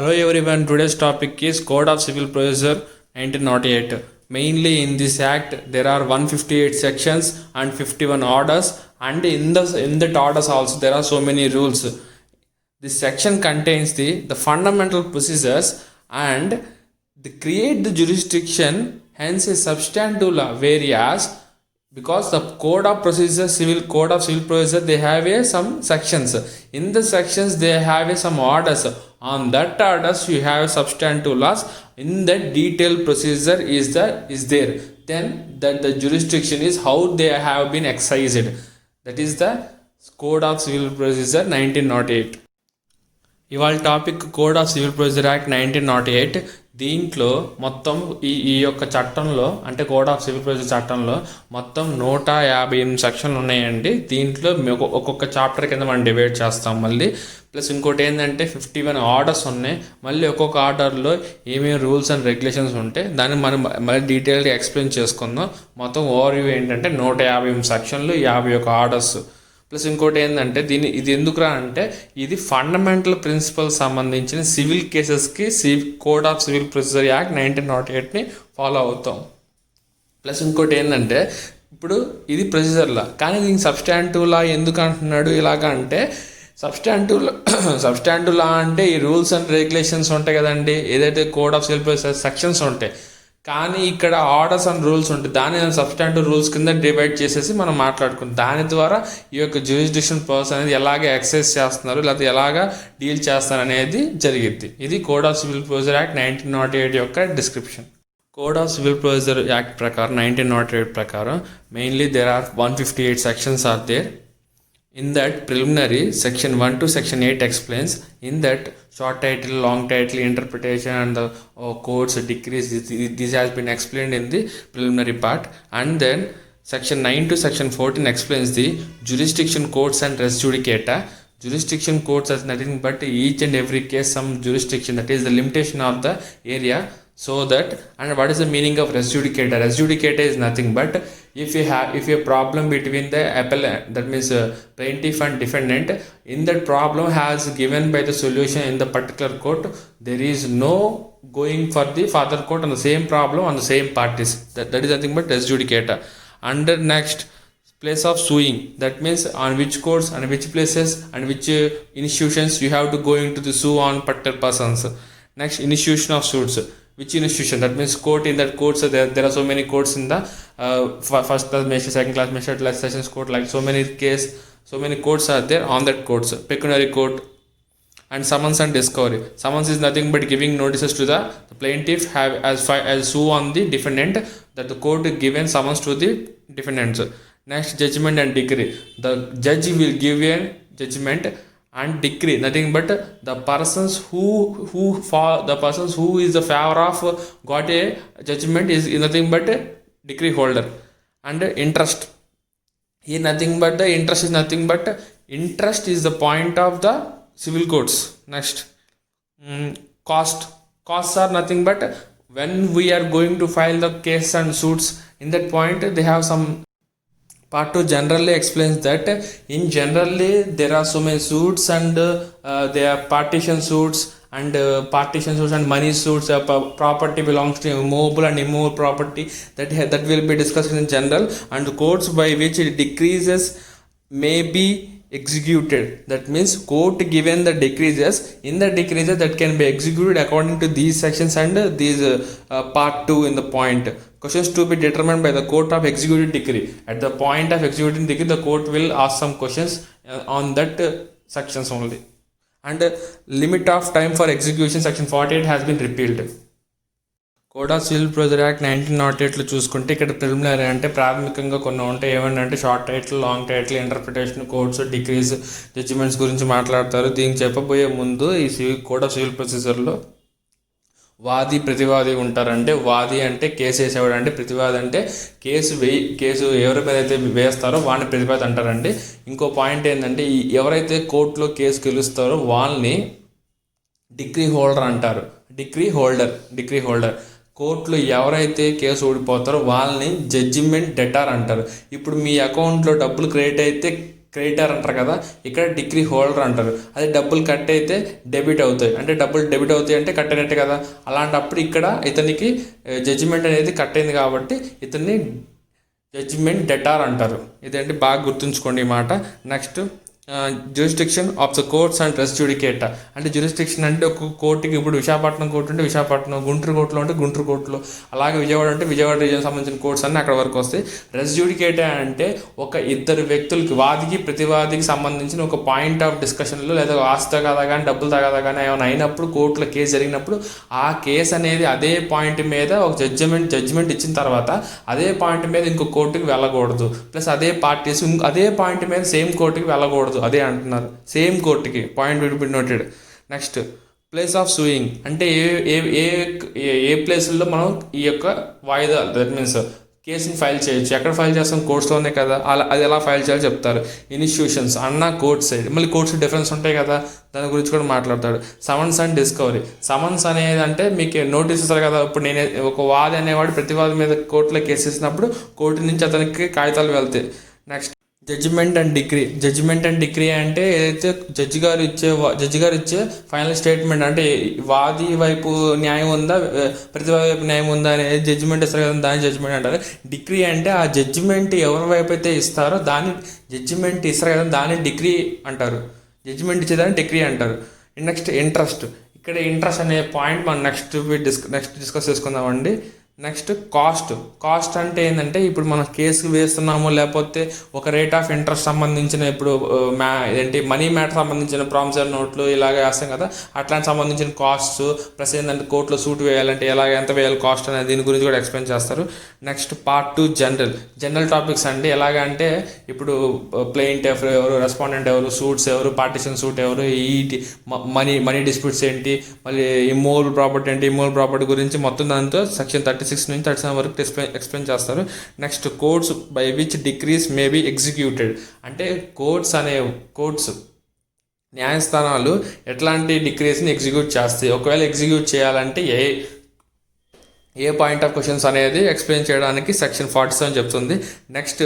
Hello everyone, today's topic is Code of Civil Procedure 1908. Mainly in this act there are 158 sections and 51 orders, and in that orders also there are so many rules. This section contains the fundamental procedures and they create the jurisdiction, hence a substantive law, whereas because the code of civil procedure, they have some sections. In the sections they have some orders. On that orders you have substantive laws. In that detailed procedure is there, then that the jurisdiction is how they have been excised. That is the code of civil procedure 1908. ఇవాళ topic code of civil procedure act 1908. దీంట్లో మొత్తం ఈ యొక్క చట్టంలో అంటే code of civil procedure చట్టంలో మొత్తం 158 సెక్షన్లు ఉన్నాయండి. దీంట్లో ఒక్కొక్క చాప్టర్ కింద మనం డివైడ్ చేస్తాం. మళ్ళీ ప్లస్ ఇంకోటి ఏంటంటే 51 ఆర్డర్స్ ఉన్నాయి. మళ్ళీ ఒక్కొక్క ఆర్డర్లో ఏమేమి రూల్స్ అండ్ రెగ్యులేషన్స్ ఉంటాయి దాన్ని మనం మళ్ళీ డీటెయిల్గా ఎక్స్ప్లెయిన్ చేసుకుందాం. మొత్తం ఓవర్వ్యూ ఏంటంటే 158 సెక్షన్లు, 51 ఆర్డర్స్. ప్లస్ ఇంకోటి ఏంటంటే ఇది ఎందుకురా అంటే ఇది ఫండమెంటల్ ప్రిన్సిపల్ సంబంధించిన సివిల్ కేసెస్కి code of civil procedure act 1908ని ఫాలో అవుతాం. ప్లస్ ఇంకోటి ఏంటంటే ఇప్పుడు ఇది ప్రొసీజర్ లా, కానీ దీనికి సబ్స్టాంటివ్ లా ఎందుకు అంటున్నాడు ఇలాగ అంటే సబ్స్టాంటివ్ లా అంటే ఈ రూల్స్ అండ్ రెగ్యులేషన్స్ ఉంటాయి కదండి, ఏదైతే code of civil procedure sections ఉంటాయి, కానీ ఇక్కడ ఆర్డర్స్ అండ్ రూల్స్ ఉంటాయి. దాన్ని సబ్స్టాంటివ్ రూల్స్ కింద డివైడ్ చేసేసి మనం మాట్లాడుకుంటాం. దాని ద్వారా ఈ యొక్క జ్యూరిస్డిక్షన్ పర్సన్ అనేది ఎలాగ ఎక్సైజ్ చేస్తున్నారు లేకపోతే ఎలాగ డీల్ చేస్తారు అనేది జరిగిద్ది. ఇది code of civil procedure act 1908 యొక్క డిస్క్రిప్షన్. Code of civil procedure act ప్రకారం 1908 ప్రకారం mainly there are 158 sections are there. In that preliminary, section 1 to section 8 explains. In that short title, long title, interpretation and the codes, decrees, this has been explained in the preliminary part. And then section 9 to section 14 explains the jurisdiction courts and res judicata. Jurisdiction courts is nothing but each and every case some jurisdiction, that is the limitation of the area. So that, and what is the meaning of res judicata? Res judicata is nothing but if a problem between the appellant, that means plaintiff and defendant, in that problem has given by the solution in the particular court, there is no going for the further court on the same problem on the same parties. That is nothing but res judicata. Under next place of suing, that means on which courts and which places and which institutions you have to go into the sue on particular persons. Next, initiation of suits. Which institution? That means court. In that courts there are so many courts in the first class magistrate, second class magistrate, like sessions court, like so many courts are there. On that courts, pecuniary court and summons and discovery. Summons is nothing but giving notices to the plaintiff have as sue on the defendant, that the court given summons to the defendants. Next, judgment and decree. The judge will give a judgment and decree, nothing but the persons who is the favor of got a judgment is nothing but a decree holder. And interest, here nothing but the interest is nothing but interest is the point of the civil courts. Next, costs are nothing but when we are going to file the case and suits, in that point they have some. Part 2 generally explains that in generally there are so many suits and there are partition suits and money suits. Property belongs to movable and immovable property, that will be discussed in general. And the courts by which it decreases may be executed, that means court given the decreases, in the decreases that can be executed according to these sections and these part 2 in the point. Questions to be determined by the court of executed decree. At the point of executing decree, the court will ask some questions on that sections only. And limit of time for execution, section 48 has been repealed. Code of civil procedure act 1908లో చూసుకుంటే ఇక్కడ preliminary అంటే ప్రాథమికంగా కొన్ని ఉంటాయి. ఏమంటే short title, long title, interpretation, codes, decrees, judgments గురించి మాట్లాడతారు. దీనికి చెప్పబోయే ముందు ఈ కోడ్ ఆఫ్ సివిల్ ప్రొసీజర్లో వాది ప్రతివాది ఉంటారంటే, వాది అంటే కేసు వేసేవాడు అంటే, ప్రతివాది అంటే కేసు ఎవరి మీద అయితే వేస్తారో వాడిని ప్రతివాది అంటారండి. ఇంకో పాయింట్ ఏంటంటే ఎవరైతే కోర్టులో కేసు గెలుస్తారో వాళ్ళని డిగ్రీ హోల్డర్ అంటారు. డిగ్రీ హోల్డర్ కోర్టులో ఎవరైతే కేసు ఓడిపోతారో వాళ్ళని జడ్జిమెంట్ డెటార్ అంటారు. ఇప్పుడు మీ అకౌంట్లో డబ్బులు క్రెడిట్ అయితే క్రెడిటర్ అంటారు కదా, ఇక్కడ డిగ్రీ హోల్డర్ అంటారు. అదే డబ్బులు కట్ అయితే డెబిట్ అవుతాయి, అంటే డబ్బులు డెబిట్ అవుతాయి అంటే కట్ అయినట్టే కదా. అలాంటప్పుడు ఇక్కడ ఇతనికి జడ్జిమెంట్ అనేది కట్ అయింది కాబట్టి ఇతన్ని జడ్జిమెంట్ డెటార్ అంటారు. ఇదేంటి బాగా గుర్తుంచుకోండి ఈ మాట. Next jurisdiction of the courts and res judicata. అంటే జ్యూరిస్డిక్షన్ అంటే ఒక కోర్టుకి, ఇప్పుడు విశాఖపట్నం కోర్టు ఉంటే విశాఖపట్నం, గుంటూరు కోర్టులో ఉంటే గుంటూరు కోర్టులో, అలాగే విజయవాడ అంటే విజయవాడ రీజియన్ సంబంధించిన కోర్ట్స్ అన్నీ అక్కడ వరకు వస్తాయి. రెస్ జ్యుడికేటా అంటే ఒక ఇద్దరు వ్యక్తులకి, వాదికి ప్రతివాదికి సంబంధించిన ఒక పాయింట్ ఆఫ్ డిస్కషన్లో లేదా ఆస్తి తగాదా కానీ డబ్బులు తగాదా కానీ ఏమైనా అయినప్పుడు, కోర్టులో కేసు జరిగినప్పుడు ఆ కేసు అనేది అదే పాయింట్ మీద ఒక జడ్జిమెంట్ ఇచ్చిన తర్వాత అదే పాయింట్ మీద ఇంకో కోర్టుకి వెళ్ళకూడదు, ప్లస్ అదే పార్టీస్ అదే పాయింట్ మీద సేమ్ కోర్టుకి వెళ్ళకూడదు, అదే అంటున్నారు, సేమ్ కోర్టుకి. Point will be noted. Next place of sewing అంటే ఏ ప్లేసుల్లో మనం ఈ యొక్క వాయిదా, దట్ మీన్స్ కేసుని ఫైల్ చేయొచ్చు. ఎక్కడ ఫైల్ చేస్తాం? కోర్ట్స్లోనే కదా. అది ఎలా ఫైల్ చేయాలో చెప్తారు. ఇన్స్టిట్యూషన్స్ అన్న కోర్ట్ సైడ్, మళ్ళీ కోర్ట్స్ డిఫరెన్స్ ఉంటాయి కదా, దాని గురించి కూడా మాట్లాడతాడు. Summons and discovery. సమన్స్ అనేది అంటే మీకు నోటీస్ ఇస్తారు కదా. ఇప్పుడు నేను ఒక వాది అనేవాడు ప్రతివాది మీద కోర్టులో కేసు ఇచ్చినప్పుడు కోర్టు నుంచి అతనికి కాగితాలు వెళ్తాయి. నెక్స్ట్ జడ్జిమెంట్ అండ్ డిగ్రీ అంటే ఏదైతే జడ్జి గారు ఇచ్చే ఫైనల్ స్టేట్మెంట్, అంటే వాది వైపు న్యాయం ఉందా ప్రతివాది వైపు న్యాయం ఉందా అనేది జడ్జిమెంట్ ఇస్తారు కదా, దాని జడ్జిమెంట్ అంటారు. డిగ్రీ అంటే ఆ జడ్జిమెంట్ ఎవరి వైపు అయితే ఇస్తారో దాన్ని జడ్జిమెంట్ ఇస్తారు కదా, దాన్ని డిగ్రీ అంటారు. జడ్జిమెంట్ ఇచ్చేదాన్ని డిగ్రీ అంటారు. Next interest. ఇక్కడ ఇంట్రెస్ట్ అనే పాయింట్ మనం నెక్స్ట్ డిస్కస్ చేసుకుందామండి. నెక్స్ట్ కాస్ట్ అంటే ఏంటంటే ఇప్పుడు మనం కేసు వేస్తున్నాము, లేకపోతే ఒక రేట్ ఆఫ్ ఇంట్రెస్ట్ సంబంధించిన, ఇప్పుడు మనీ మ్యాటర్ సంబంధించిన ప్రామిసరీ నోట్లు ఇలాగ వేస్తాం కదా, అట్లాంటి సంబంధించిన కాస్ట్, ప్లస్ ఏంటంటే కోర్టులో సూట్ వేయాలంటే ఎంత వేయాలి కాస్ట్ అనేది దీని గురించి కూడా ఎక్స్ప్లెయిన్ చేస్తారు. నెక్స్ట్ పార్ట్ 2 జనరల్ టాపిక్స్ అండి. ఎలాగంటే ఇప్పుడు ప్లెయింటిఫ్ ఎవరు, రెస్పాండెంట్ ఎవరు, సూట్స్ ఎవరు, పార్టిషన్ సూట్ ఎవరు, ఈ మనీ డిస్ప్యూట్స్ ఏంటి, మళ్ళీ ఇమ్మూవబుల్ ప్రాపర్టీ ఏంటి, ఇమ్మూవబుల్ ప్రాపర్టీ గురించి మొత్తం దాంతో సెక్షన్ 36 నుంచి 37 వరకు ఎక్స్ప్లెయిన్ చేస్తారు. Next courts by which decrease may be executed. అంటే కోర్ట్స్ న్యాయస్థానాలు ఎట్లాంటి డిక్రీస్ని ఎగ్జిక్యూట్ చేస్తాయి, ఒకవేళ ఎగ్జిక్యూట్ చేయాలంటే ఏ పాయింట్ ఆఫ్ క్వశ్చన్స్ అనేది ఎక్స్ప్లెయిన్ చేయడానికి సెక్షన్ 47 చెప్తుంది. Next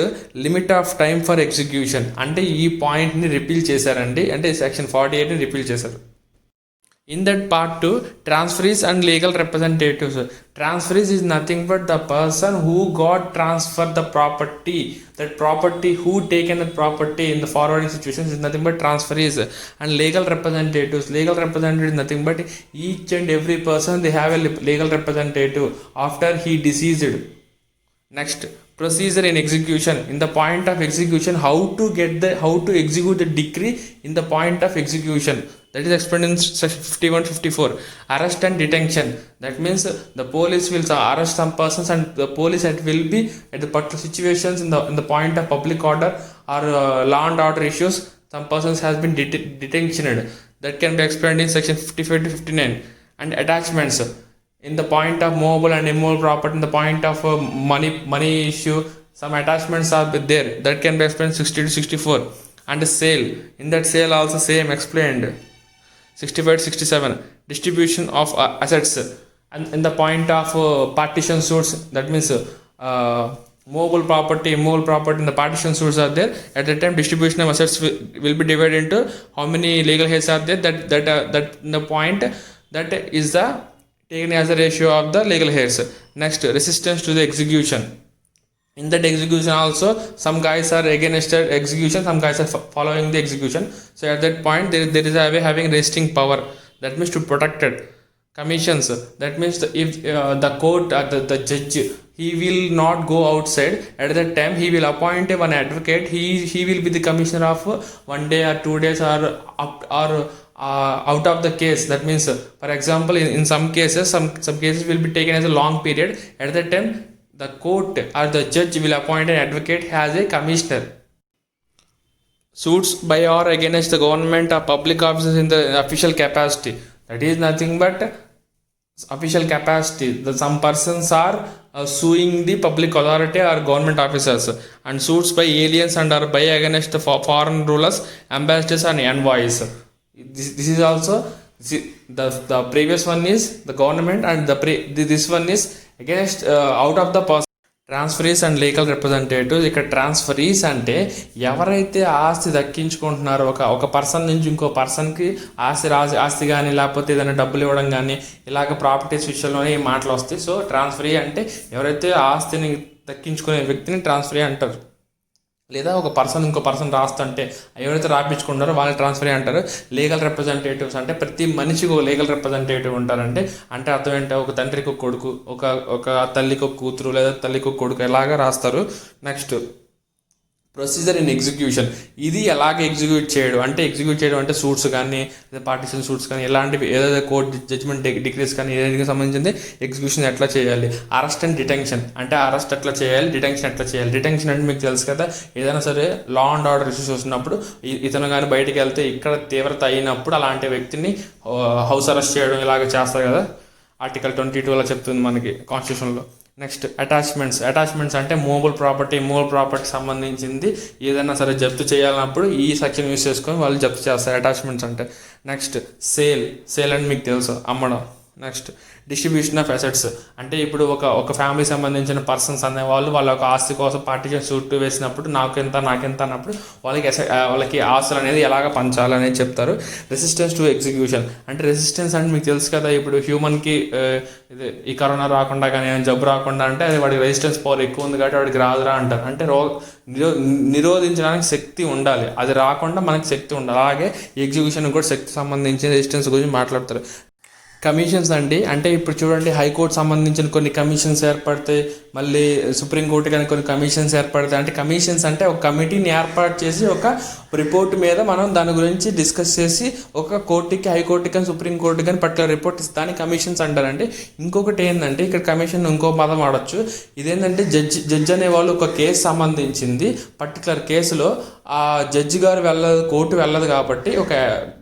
limit of time for execution. అంటే ఈ పాయింట్ని రిపీల్ చేశారండి, అంటే సెక్షన్ 48ని రిపీల్ చేశారు. In that part 2, transferees and legal representatives. Transferees is nothing but the person who got transfer the property. That property, who taken the property in the forwarding situations is nothing but transferees. And legal representatives is nothing but each and every person they have a legal representative after he deceased. Next, procedure in execution. In the point of execution, how to execute the decree in the point of execution. That is explained in section 51-54. Arrest and detention. That means the police will arrest some persons, and the police will be at the particular situations in the point of public order or law and order issues. Some persons has been detentioned. That can be explained in section 55-59. And attachments. In the point of movable and immovable property, in the point of money issue, some attachments are there. That can be explained 60-64. And sale. In that sale also same explained. 65-67. Distribution of assets. And in the point of partition suits, that means movable property, immovable property, in the partition suits are there. At that time, distribution of assets will be divided into how many legal heads are there. That the point that is the taken as a ratio of the legal heirs. Next, resistance to the execution. In that execution also, some guys are against execution, some guys are following the execution. So at that point, there is a way having resisting power. That means to protect it. Commissions. That means if the court, the judge, he will not go outside. At that time, he will appoint one advocate. He will be the commissioner of 1 day or 2 days or out of the case. That means, for example, in some cases, some cases will be taken as a long period. At that time, the court or the judge will appoint an advocate as a commissioner. Suits by or against the government or public officers in the official capacity. That is nothing but official capacity. Some persons are suing the public authority or government officers. And suits by aliens and or by against the foreign rulers, ambassadors and envoys. This is also the previous one is the government, and this one is against out of the person. Transferees and legal representatives. ఇక్కడ transferees అంటే ఎవరైతే ఆస్తి దక్కించుకుంటున్నారో ఒక person నుంచి ఇంకో పర్సన్కి ఆస్తి కానీ లేకపోతే ఏదైనా డబ్బులు ఇవ్వడం కానీ ఇలాగ ప్రాపర్టీస్ విషయంలోనే ఈ మాటలు వస్తాయి. సో ట్రాన్స్ఫరీ అంటే ఎవరైతే ఆస్తిని దక్కించుకునే వ్యక్తిని ట్రాన్స్ఫరీ అంటారు. లేదా ఒక పర్సన్ ఇంకో పర్సన్ రాస్తుంటే ఎవరైతే రాపించుకుంటారో వాళ్ళని ట్రాన్స్ఫరీ అంటారు. లీగల్ రిప్రజెంటేటివ్స్ అంటే ప్రతి మనిషికి ఒక లీగల్ రిప్రజెంటేటివ్ ఉంటారంటే అంటే అర్థం ఏంటంటే ఒక తండ్రికి ఒక కొడుకు, ఒక తల్లికి ఒక కూతురు లేదా తల్లికి ఒక కొడుకు ఇలాగా రాస్తారు. Next procedure in execution. ఇది ఎలాగ ఎగ్జిక్యూట్ చేయడం అంటే సూట్స్ కానీ లేదా పార్టిషన్ సూట్స్ కానీ ఇలాంటివి ఏదైతే కోర్ట్ జడ్జ్మెంట్ డిగ్రీస్ కానీ ఏదైనా సంబంధించింది ఎగ్జిక్యూషన్ ఎట్లా చేయాలి. అరెస్ట్ అండ్ డిటెన్షన్ అంటే అరెస్ట్ ఎట్లా చేయాలి, డిటెన్షన్ ఎట్లా చేయాలి. డిటెన్షన్ అంటే మీకు తెలుసు కదా, ఏదైనా సరే లా అండ్ ఆర్డర్ ఇష్యూస్ వస్తున్నప్పుడు ఇతను కానీ బయటికి వెళ్తే ఇక్కడ తీవ్రత అయినప్పుడు అలాంటి వ్యక్తిని హౌస్ అరెస్ట్ చేయడం ఇలాగ చేస్తారు కదా, ఆర్టికల్ 22 అలా చెప్తుంది మనకి కాన్స్టిట్యూషన్లో. నెక్స్ట్ అటాచ్మెంట్స్ అంటే మూవబుల్ ప్రాపర్టీ సంబంధించింది ఏదైనా సరే జప్తు చేయాలన్నప్పుడు ఈ సెక్షన్ యూస్ చేసుకొని వాళ్ళు జప్తు చేస్తారు అటాచ్మెంట్స్ అంటే. నెక్స్ట్ సేల్ అంటే మీకు తెలుసు, అమ్మడం. నెక్స్ట్ డిస్ట్రిబ్యూషన్ ఆఫ్ అసెట్స్ అంటే ఇప్పుడు ఒక ఫ్యామిలీ సంబంధించిన పర్సన్స్ అనేవాళ్ళు వాళ్ళ ఒక ఆస్తి కోసం పార్టీషన్ సూట్ వేసినప్పుడు నాకెంత అన్నప్పుడు వాళ్ళకి ఆస్తులు అనేది ఎలాగ పంచాలనేది చెప్తారు. రెసిస్టెన్స్ టు ఎగ్జిక్యూషన్ అంటే రెసిస్టెన్స్ అంటే మీకు తెలుసు కదా, ఇప్పుడు హ్యూమన్కి ఈ కరోనా రాకుండా కానీ జబ్బు రాకుండా అంటే అది వాడికి రెసిస్టెన్స్ పవర్ ఎక్కువ ఉంది కాబట్టి వాడికి రాదురా అంటారు. అంటే నిరోధించడానికి శక్తి ఉండాలి, అది రాకుండా మనకి శక్తి ఉండాలి. అలాగే ఎగ్జిక్యూషన్ కూడా శక్తి సంబంధించిన రెసిస్టెన్స్ గురించి మాట్లాడతారు. కమిషన్స్ అంటే ఇప్పుడు చూడండి, హైకోర్టు సంబంధించిన కొన్ని కమిషన్స్ ఏర్పడతాయి, మళ్ళీ సుప్రీంకోర్టు కానీ కొన్ని కమిషన్స్ ఏర్పడతాయి. అంటే కమిషన్స్ అంటే ఒక కమిటీని ఏర్పాటు చేసి ఒక రిపోర్ట్ మీద మనం దాని గురించి డిస్కస్ చేసి ఒక కోర్టుకి, హైకోర్టుకి కానీ సుప్రీంకోర్టు కానీ పర్టికులర్ రిపోర్ట్ ఇస్తాను కమిషన్స్ అంటారండి. ఇంకొకటి ఏంటంటే ఇక్కడ కమిషన్ ఇంకో పదం వాడచ్చు. ఇదేంటంటే జడ్జి అనేవాళ్ళు ఒక కేసు సంబంధించింది పర్టికులర్ కేసులో ఆ జడ్జి గారు కోర్టు వెళ్ళదు కాబట్టి ఒక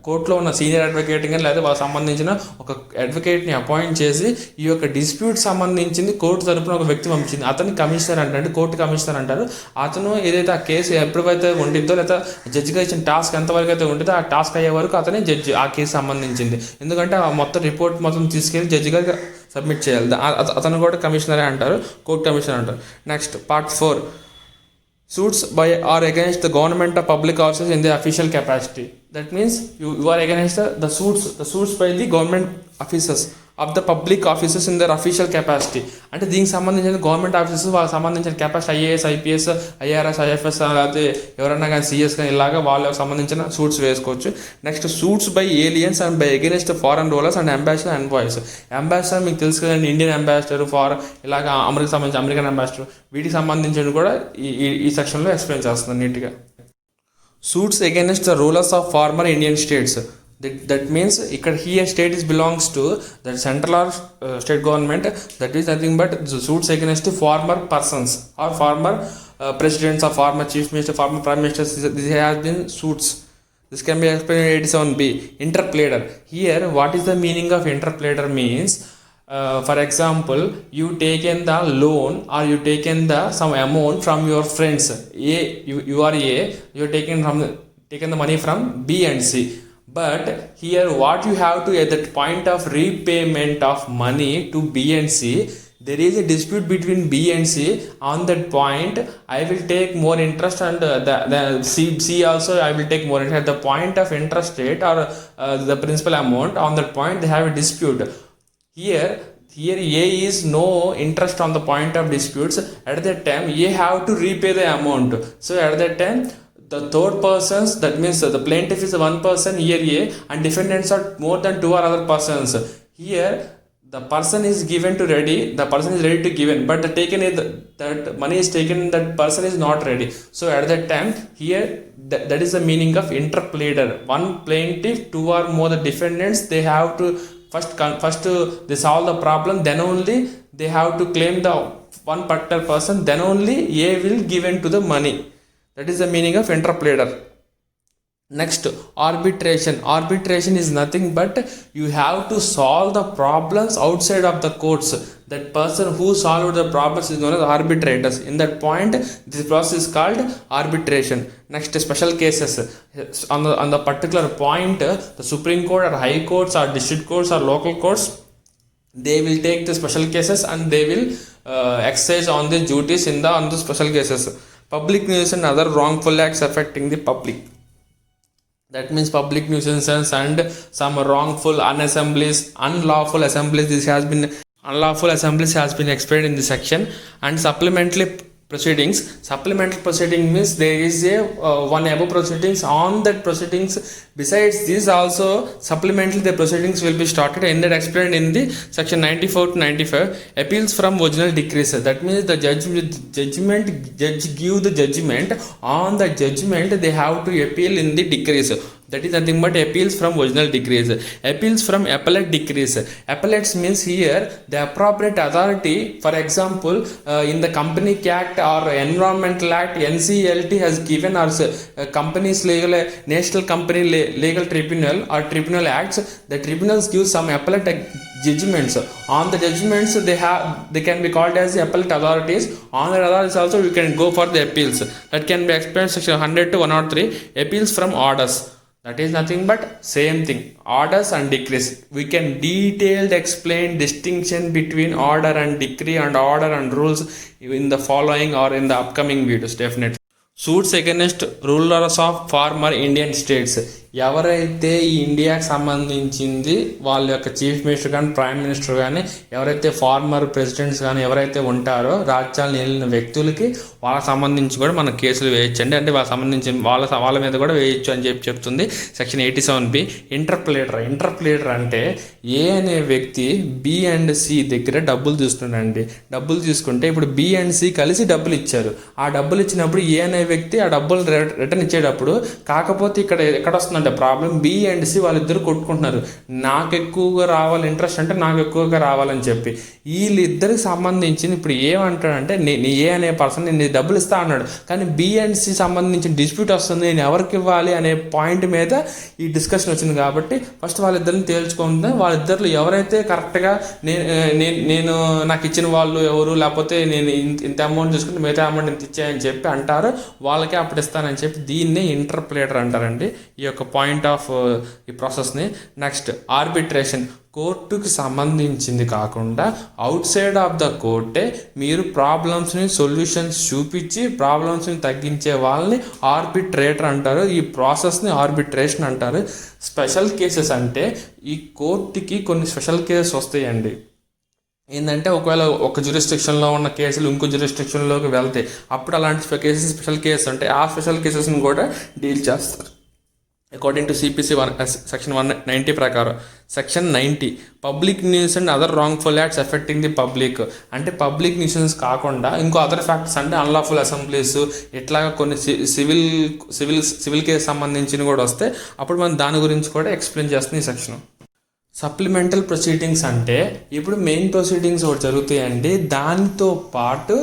కోర్టులో ఉన్న సీనియర్ అడ్వకేట్ కానీ లేదా వాళ్ళకి సంబంధించిన ఒక అడ్వకేట్ని అపాయింట్ చేసి ఈ యొక్క డిస్ప్యూట్ సంబంధించింది కోర్టు తరపున ఒక వ్యక్తి పంపించింది, అతన్ని కమిషనర్ అంటే కోర్టు కమిషనర్ అంటారు. అతను ఏదైతే ఆ కేసు ఎప్పుడైతే ఉండిద్దో లేదా జడ్జిగా ఇచ్చిన టాస్క్ ఎంతవరకు అయితే ఉంటుందో ఆ టాస్క్ అయ్యే వరకు అతనే జడ్జి ఆ కేసు సంబంధించింది. ఎందుకంటే ఆ మొత్తం రిపోర్ట్ మొత్తం తీసుకెళ్ళి జడ్జి గారికి సబ్మిట్ చేయాలి. అతను కూడా కమిషనరే అంటారు, కోర్టు కమిషనర్ అంటారు. Next part 4 suits by or against the government or public officers in their official capacity. That means you are against the suits by the government officers of the public officers in their official capacity. అంటే దీనికి సంబంధించిన government officers వాళ్ళకి సంబంధించిన capacity IAS, IPS, IRS, IFS లేకపోతే ఎవరైనా కానీ CS కానీ ఇలాగా వాళ్ళకి సంబంధించిన సూట్స్ వేసుకోవచ్చు. Next suits by aliens and by against foreign rulers and ambassador and voice. Ambassador మీకు తెలుసు కదండి, ఇండియన్ అంబాసిడర్, ఇలాగా అమెరికా సంబంధించిన అమెరికన్ అంబాసిడర్, వీటికి సంబంధించిన కూడా ఈ సెక్షన్లో ఎక్స్ప్లెయిన్ చేస్తుంది నీట్గా. Suits against the rulers of former Indian states. That means here state is belongs to the central or state government. That is nothing but the suits against former persons or former presidents or former chief minister, former prime ministers. This has been suits. This can be explained in 87B. Interpleader. Here what is the meaning of interpleader means, for example, you taken the loan or you taken some amount from your friends. You are A, you are taken the money from B and C. But here what you have to, at that point of repayment of money to B and C, there is a dispute between B and C. On that point I will take more interest and the C also I will take more interest. At the point of interest rate or the principal amount, on that point they have a dispute. Here A is no interest on the point of disputes. At that time A have to repay the amount. So at that time the third persons, that means the plaintiff is one person here A and defendants are more than 2 or other persons. Here the person is ready to given, but that money is taken, that person is not ready. So at that time here that is the meaning of interpleader. One plaintiff, 2 or more the defendants, they have to first they solve the problem, then only they have to claim the one particular person, then only A will given to the money. That is the meaning of interpleader. Next, arbitration is nothing but you have to solve the problems outside of the courts. That person who solved the problems is known as arbitrators. In that point this process is called arbitration. Next, special cases. On the particular point the Supreme Court or high courts or district courts or local courts, they will take the special cases and they will exercise on the duties on the special cases. Public nuisance and other wrongful acts affecting the public. That means public nuisance and some wrongful unlawful assemblies. Unlawful assemblies has been explained in this section. And supplementary proceedings. Supplemental proceeding means there is a one above proceedings. On that proceedings, besides this also supplementally the proceedings will be started, in that explained in the section 94 to 95. Appeals from original decrees. That means the judge give the judgment. On the judgment they have to appeal in the decrees. That is nothing but appeals from original decrees. Appeals from appellate decrees. Appellates means here the appropriate authority. For example, in the Company Act or Environmental Act, NCLT has given us companies legal, National Company Legal Tribunal or Tribunal Acts. The tribunals give some appellate judgments. On the judgments they can be called as the appellate authorities. On the authorities also you can go for the appeals. That can be explained section 100 to 103. Appeals from orders. That is nothing but same thing, orders and decrees. We can detailed explain distinction between order and decree and order and rules in the following or in the upcoming videos definitely. Suits against rulers of former Indian states. ఎవరైతే ఈ ఇండియాకి సంబంధించింది వాళ్ళ యొక్క chief minister కానీ prime minister కానీ ఎవరైతే farmer presidents కానీ ఎవరైతే ఉంటారో రాజ్యాలను వెళ్ళిన వ్యక్తులకి వాళ్ళకి సంబంధించి కూడా మనం కేసులు వేయచ్చండి. అంటే వాళ్ళకి సంబంధించి వాళ్ళ మీద కూడా వేయచ్చు అని చెప్తుంది సెక్షన్ 87B. ఇంటర్ప్లేటర్ అంటే ఏ అనే వ్యక్తి బి అండ్ సి దగ్గర డబ్బులు తీసుకున్నాడండి. డబ్బులు తీసుకుంటే ఇప్పుడు బి అండ్ సి కలిసి డబ్బులు ఇచ్చారు. ఆ డబ్బులు ఇచ్చినప్పుడు ఏ అనే వ్యక్తి ఆ డబ్బులు రిటర్న్ ఇచ్చేటప్పుడు, కాకపోతే ఎక్కడ వస్తుందంటే ప్రాబ్లం, బి అండ్ సి వాళ్ళిద్దరు కొట్టుకుంటున్నారు. నాకు ఎక్కువగా రావాలి ఇంట్రెస్ట్ అంటే నాకు ఎక్కువగా రావాలని చెప్పి వీళ్ళిద్దరికి సంబంధించింది ఇప్పుడు ఏమంటాడంటే నీ ఏ అనే పర్సన్ నేను డబ్బులు ఇస్తా అన్నాడు, కానీ బి అండ్ సి సంబంధించిన డిస్ప్యూట్ వస్తుంది, నేను ఎవరికి ఇవ్వాలి అనే పాయింట్ మీద ఈ డిస్కషన్ వచ్చింది. కాబట్టి ఫస్ట్ వాళ్ళిద్దరిని తేల్చుకుంటే వాళ్ళిద్దరు ఎవరైతే కరెక్ట్గా నేను నాకు ఇచ్చిన వాళ్ళు ఎవరు, లేకపోతే నేను ఇంత అమౌంట్ తీసుకుంటే మిగతా అమౌంట్ ఇంత ఇచ్చాయని చెప్పి అంటారు, వాళ్ళకే అప్పుడు ఇస్తానని చెప్పి దీన్నే ఇంటర్ప్లేటర్ అంటారండి ఈ యొక్క పాయింట్ ఆఫ్ ఈ ప్రాసెస్ని. Next arbitration. కోర్టుకి సంబంధించింది కాకుండా అవుట్ సైడ్ ఆఫ్ ద కోర్టే మీరు ప్రాబ్లమ్స్ని సొల్యూషన్స్ చూపించి ప్రాబ్లమ్స్ని తగ్గించే వాళ్ళని ఆర్బిట్రేటర్ అంటారు. ఈ ప్రాసెస్ని ఆర్బిట్రేషన్ అంటారు. స్పెషల్ కేసెస్ అంటే ఈ కోర్టుకి కొన్ని స్పెషల్ కేసెస్ వస్తాయండి. ఏంటంటే ఒకవేళ ఒక జ్యూరిస్డిక్షన్లో ఉన్న కేసులు ఇంకో జ్యూరిస్డిక్షన్లోకి వెళ్తాయి, అప్పుడు అలాంటి కేసెస్ స్పెషల్ కేసెస్ ఉంటాయి. ఆ స్పెషల్ కేసెస్ని కూడా డీల్ చేస్తారు అకార్డింగ్ టు సిపిసి సెక్షన్ 190 ప్రకారం. Section 90 public nuisance and other wrongful acts effecting the public. అంటే పబ్లిక్ న్యూసెన్స్ కాకుండా ఇంకో అదర్ ఫ్యాక్టర్స్ అంటే అన్లాఫుల్ అసెంబ్లీస్ ఇట్లాగా కొన్ని సివిల్ కేసు సంబంధించిన కూడా వస్తే అప్పుడు మనం దాని గురించి కూడా ఎక్స్ప్లెయిన్ చేస్తుంది ఈ సెక్షన్. సప్లిమెంటల్ ప్రొసీడింగ్స్ అంటే ఇప్పుడు మెయిన్ ప్రొసీడింగ్స్ ఒకటి జరుగుతాయండి, దానితో పాటు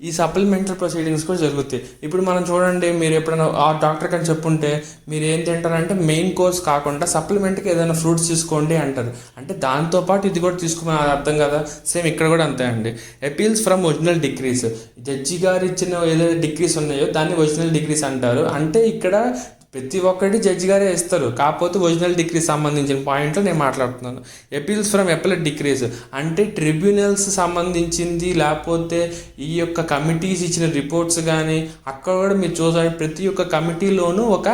ఈ సప్లిమెంటరీ ప్రొసీడింగ్స్ కూడా జరుగుతాయి. ఇప్పుడు మనం చూడండి, మీరు ఎప్పుడైనా ఆ డాక్టర్ కానీ చెప్పుంటే మీరు ఏం తింటారంటే మెయిన్ కోర్స్ కాకుండా సప్లిమెంట్కి ఏదైనా ఫ్రూట్స్ తీసుకోండి అంటారు. అంటే దాంతోపాటు ఇది కూడా తీసుకోమని అర్థం కదా. సేమ్ ఇక్కడ కూడా అంతే అండి. Appeals from original degrees. Judge గారు ఇచ్చిన ఏదైతే డిగ్రీస్ ఉన్నాయో దాన్ని ఒరిజినల్ డిగ్రీస్ అంటారు. అంటే ఇక్కడ ప్రతి ఒక్కటి జడ్జి గారే ఇస్తారు, కాకపోతే ఒరిజినల్ డిగ్రీస్ సంబంధించిన పాయింట్లో నేను మాట్లాడుతున్నాను. అపీల్స్ ఫ్రమ్ అపెలెట్ డిగ్రీస్ అంటే ట్రిబ్యునల్స్ సంబంధించింది, లేకపోతే ఈ యొక్క కమిటీస్ ఇచ్చిన రిపోర్ట్స్ కానీ అక్కడ కూడా మీరు చూసారు. ప్రతి ఒక్క కమిటీలోనూ ఒక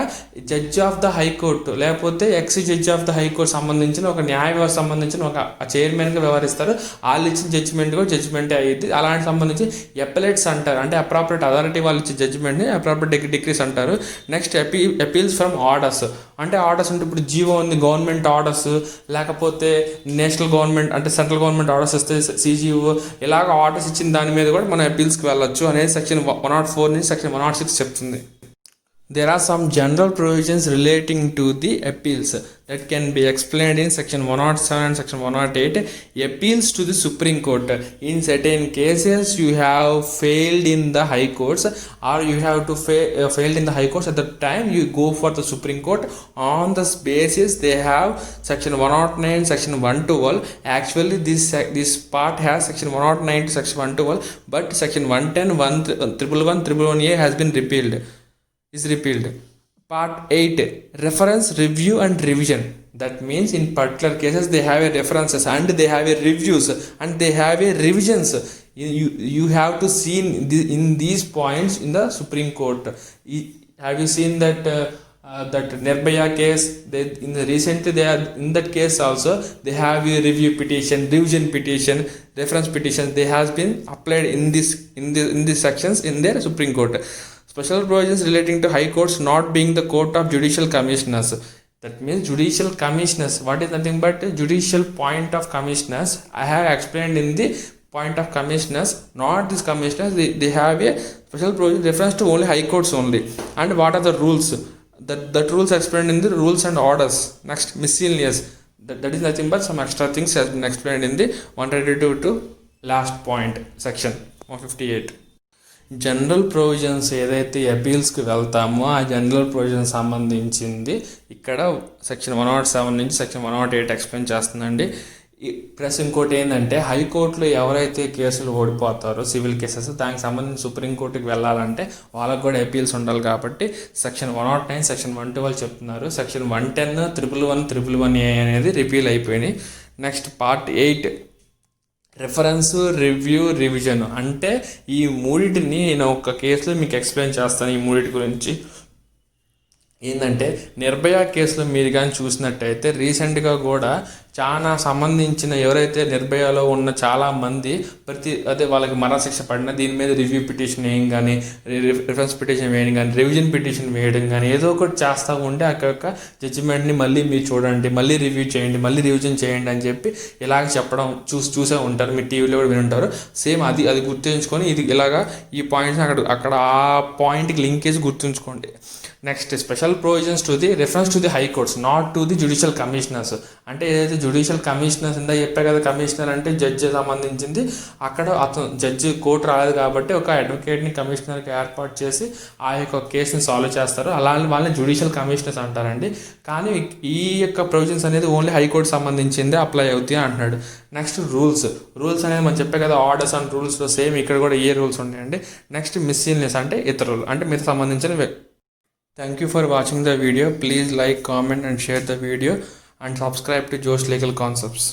జడ్జ్ ఆఫ్ ద హైకోర్టు లేకపోతే X judge of the high court సంబంధించిన ఒక న్యాయ వ్యవస్థ సంబంధించిన ఒక చైర్మన్గా వ్యవహరిస్తారు. వాళ్ళు ఇచ్చిన జడ్జిమెంట్ కూడా జడ్జిమెంటే అయ్యింది. అలాంటి సంబంధించి అపెలెట్స్ అంటారు, అంటే అప్రాపరేట్ అథారిటీ వాళ్ళు ఇచ్చే జడ్జిమెంట్ని అప్రాపరేట్ డిగ్రీస్ అంటారు. Next appeals from orders. అంటే ఆర్డర్స్ అంటే ఇప్పుడు జీవో ఉంది, గవర్నమెంట్ ఆర్డర్స్, లేకపోతే నేషనల్ గవర్నమెంట్ అంటే సెంట్రల్ గవర్నమెంట్ ఆర్డర్స్ వస్తే సిజిఓ, ఇలాగ ఆర్డర్స్ ఇచ్చిన దాని మీద కూడా మనం అపీల్స్కి వెళ్ళొచ్చు అనేది సెక్షన్ 104 నుంచి సెక్షన్ 106 చెప్తుంది. There are some general provisions relating to the appeals that can be explained in section 107 and section 108. Appeals to the Supreme Court. In certain cases you have failed in the high courts, or you have to failed in the high courts. At the time you go for the Supreme Court. On this basis they have section 109, section 112. Actually this part has section 109 to section 112, but section 110, 111, 111A has been repealed. Part 8, reference, review and revision. That means in particular cases they have a references and they have a reviews and they have a revisions. You have to see in these points in the Supreme Court. Have you seen that that Nirbhaya case? In the recently they are in that case also they have a review petition, revision petition, reference petition. They has been applied in these sections in their Supreme Court. Special provisions relating to high courts not being the court of judicial commissioners. That means judicial commissioners. What is nothing but judicial point of commissioners? I have explained in the point of commissioners, not these commissioners. They have a special provision reference to only high courts only. And what are the rules? That rules explained in the rules and orders. Next, miscellaneous. That is nothing but some extra things has been explained in the 132 to last point section 158. General provisions ఏదైతే అపీల్స్కి వెళ్తామో ఆ general provision సంబంధించింది ఇక్కడ section 107 నుంచి section 108 explain చేస్తుందండి. Plus ఇంకోటి ఏంటంటే హైకోర్టులో ఎవరైతే కేసులు ఓడిపోతారో సివిల్ కేసెస్ దానికి సంబంధించి సుప్రీంకోర్టుకి వెళ్ళాలంటే వాళ్ళకు కూడా అపీల్స్ ఉండాలి కాబట్టి సెక్షన్ 109 సెక్షన్ 112 చెప్తున్నారు. సెక్షన్ 110 111 అనేది రిపీల్ అయిపోయినాయి. Next part 8 reference, review, revision. అంటే ఈ మూడింటిని నేను ఒక కేసులో మీకు ఎక్స్ప్లెయిన్ చేస్తాను. ఈ మూడింటి గురించి ఏంటంటే నిర్భయ కేసులో మీరు కానీ చూసినట్టయితే రీసెంట్గా కూడా చాలా సంబంధించిన ఎవరైతే నిర్భయలో ఉన్న చాలామంది అదే వాళ్ళకి మరణశిక్ష పడిన దీని మీద రివ్యూ పిటిషన్ వేయడం కానీ, రిఫరెన్స్ పిటిషన్ వేయడం కానీ, రివిజన్ పిటిషన్ వేయడం కానీ ఏదో ఒకటి చేస్తూ ఉంటే అక్కడ జడ్జిమెంట్ని మళ్ళీ మీరు చూడండి, మళ్ళీ రివ్యూ చేయండి, మళ్ళీ రివిజన్ చేయండి అని చెప్పి ఇలాగ చెప్పడం చూసే ఉంటారు. మీరు టీవీలో కూడా వినుంటారు. సేమ్ అది గుర్తుంచుకొని ఇది ఇలాగా ఈ పాయింట్స్ అక్కడ ఆ పాయింట్కి లింకేజ్ గుర్తుంచుకోండి. Next special provisions to the reference to the high courts not to the judicial commissioners. అంటే ఏదైతే జ్యుడిషియల్ కమిషనర్స్ ఇందా చెప్పే కదా, కమిషనర్ అంటే జడ్జి సంబంధించింది. అక్కడ అతను జడ్జి కోర్టు రాలేదు కాబట్టి ఒక అడ్వకేట్ని కమిషనర్కి ఏర్పాటు చేసి ఆ యొక్క కేసుని సాల్వ్ చేస్తారు. అలాంటి వాళ్ళని జ్యుడిషియల్ కమిషనర్స్ అంటారండి. కానీ ఈ యొక్క ప్రొవిజన్స్ అనేది ఓన్లీ హైకోర్టు సంబంధించిందే అప్లై అవుతాయి అంటున్నాడు. నెక్స్ట్ రూల్స్ అనేది మనం చెప్పే కదా ఆర్డర్స్ అండ్ రూల్స్లో సేమ్ ఇక్కడ కూడా ఏ రూల్స్ ఉన్నాయండి. నెక్స్ట్ మిస్సిలినియస్ అంటే ఇతరులు అంటే మీకు సంబంధించిన. Thank you for watching the video. Please like, comment and share the video and subscribe to Josh Legal Concepts.